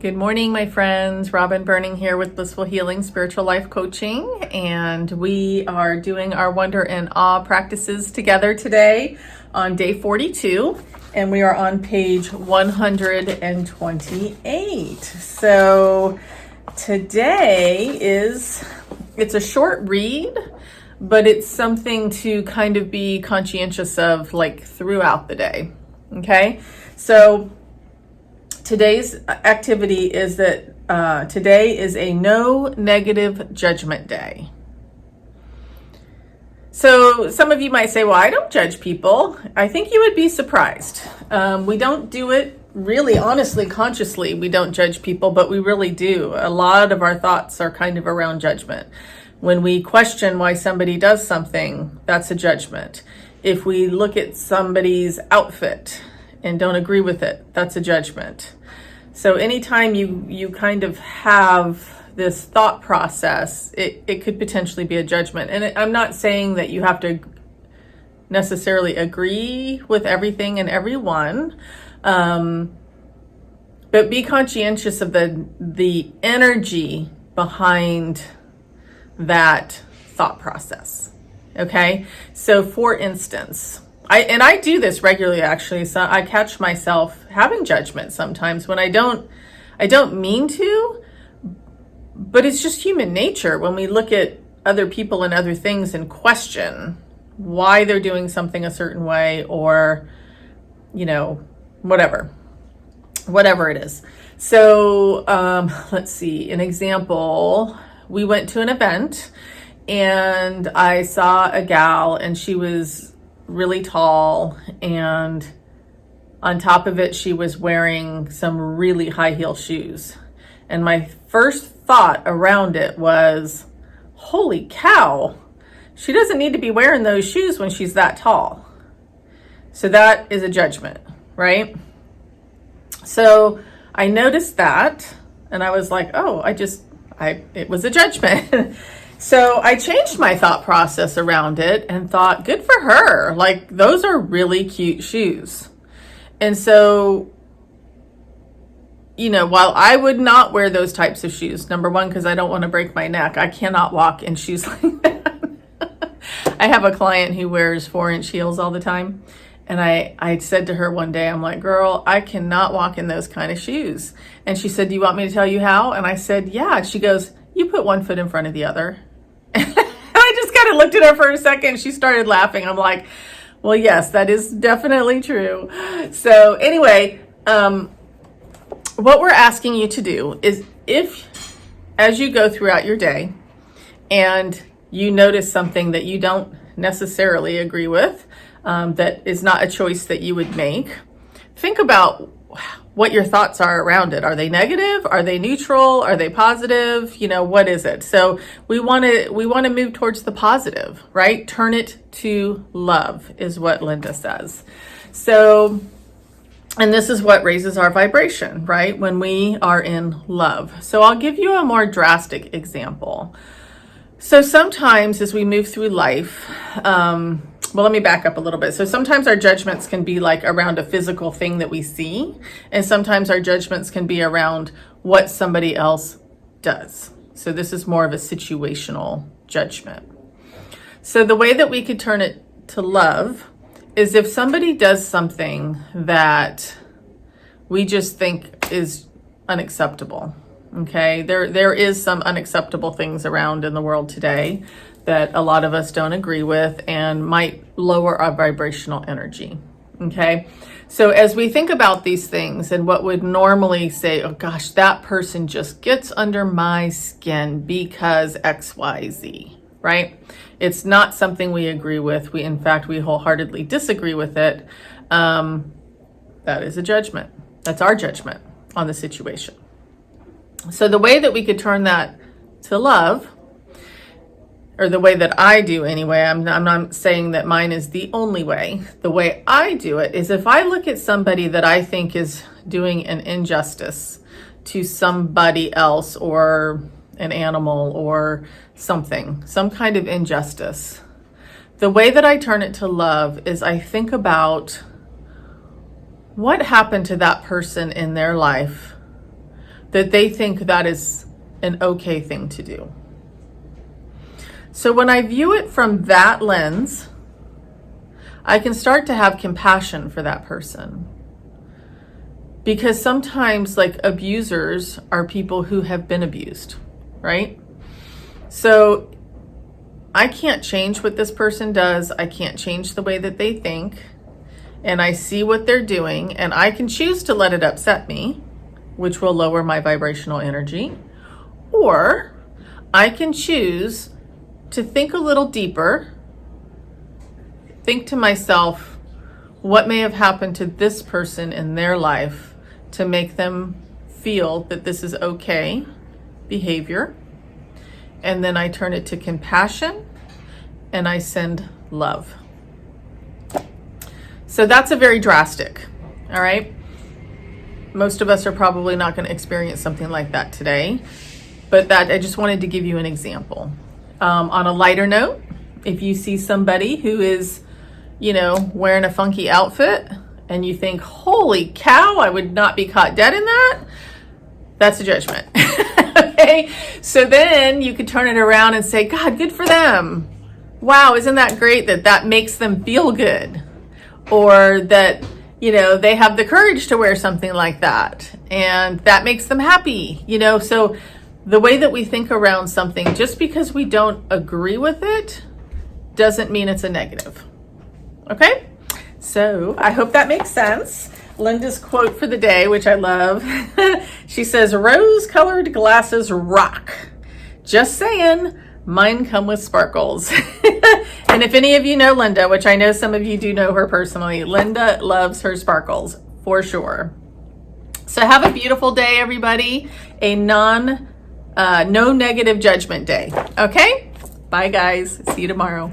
Good morning, my friends. Robin Burning here with Blissful Healing Spiritual Life Coaching, and we are doing our wonder and awe practices together today on day 42, and we are on page 128. So today it's a short read, but it's something to kind of be conscientious of like throughout the day. Okay, so today's activity is that today is a no negative judgment day. So some of you might say, well, I don't judge people. I think you would be surprised. We don't do it really, honestly, consciously. We don't judge people, but we really do. A lot of our thoughts are kind of around judgment. When we question why somebody does something, that's a judgment. If we look at somebody's outfit and don't agree with it, that's a judgment. So anytime you kind of have this thought process, it could potentially be a judgment. And I'm not saying that you have to necessarily agree with everything and everyone, but be conscientious of the energy behind that thought process. Okay, so for instance, I do this regularly, actually. So I catch myself having judgment sometimes when I don't mean to, but it's just human nature when we look at other people and other things and question why they're doing something a certain way, or, whatever it is. So let's see, an example. We went to an event and I saw a gal, and she was really tall, and on top of it she was wearing some really high heel shoes, and my first thought around it was, holy cow, she doesn't need to be wearing those shoes when she's that tall. So that is a judgment, right? So I noticed that and I was like, oh, it was a judgment. So I changed my thought process around it and thought, good for her. Like, those are really cute shoes. And so, while I would not wear those types of shoes, number one, because I don't want to break my neck. I cannot walk in shoes like that. I have a client who wears 4-inch heels all the time. And I said to her one day, I'm like, girl, I cannot walk in those kind of shoes. And she said, do you want me to tell you how? And I said, yeah. And she goes, you put one foot in front of the other. I just kind of looked at her for a second. She started laughing. I'm like, well, yes, that is definitely true. So anyway, what we're asking you to do is, if as you go throughout your day and you notice something that you don't necessarily agree with, that is not a choice that you would make, think about what your thoughts are around it. Are they negative? Are they neutral? Are they positive? What is it? So we want to move towards the positive, right? Turn it to love is what Linda says. So, and this is what raises our vibration, right? When we are in love. So I'll give you a more drastic example. So sometimes as we move through life, well, let me back up a little bit. So sometimes our judgments can be like around a physical thing that we see, and sometimes our judgments can be around what somebody else does. So this is more of a situational judgment. So the way that we could turn it to love is if somebody does something that we just think is unacceptable. Okay, there is some unacceptable things around in the world today that a lot of us don't agree with and might lower our vibrational energy. Okay, so as we think about these things and what would normally say, oh gosh, that person just gets under my skin because XYZ, right? It's not something we agree with. In fact, we wholeheartedly disagree with it. That is a judgment. That's our judgment on the situation. So the way that we could turn that to love, or the way that I do anyway, I'm not saying that mine is the only way. The way I do it is if I look at somebody that I think is doing an injustice to somebody else or an animal or something, some kind of injustice, the way that I turn it to love is I think about what happened to that person in their life that they think that is an okay thing to do. So when I view it from that lens, I can start to have compassion for that person. Because sometimes, like, abusers are people who have been abused, right? So I can't change what this person does. I can't change the way that they think. And I see what they're doing, and I can choose to let it upset me, which will lower my vibrational energy. Or I can choose to think a little deeper, think to myself, what may have happened to this person in their life to make them feel that this is okay behavior. And then I turn it to compassion and I send love. So that's a very drastic, all right? Most of us are probably not going to experience something like that today, but that I just wanted to give you an example. On a lighter note, if you see somebody who is, wearing a funky outfit and you think, holy cow, I would not be caught dead in that, that's a judgment. Okay? So then you could turn it around and say, God, good for them. Wow, isn't that great that makes them feel good? Or that, they have the courage to wear something like that and that makes them happy, So the way that we think around something, just because we don't agree with it, doesn't mean it's a negative. Okay? So I hope that makes sense. Linda's quote for the day, which I love, she says, rose-colored glasses rock. Just saying, mine come with sparkles. And if any of you know Linda, which I know some of you do know her personally, Linda loves her sparkles for sure. So have a beautiful day, everybody. A no negative judgment day. Okay? Bye, guys. See you tomorrow.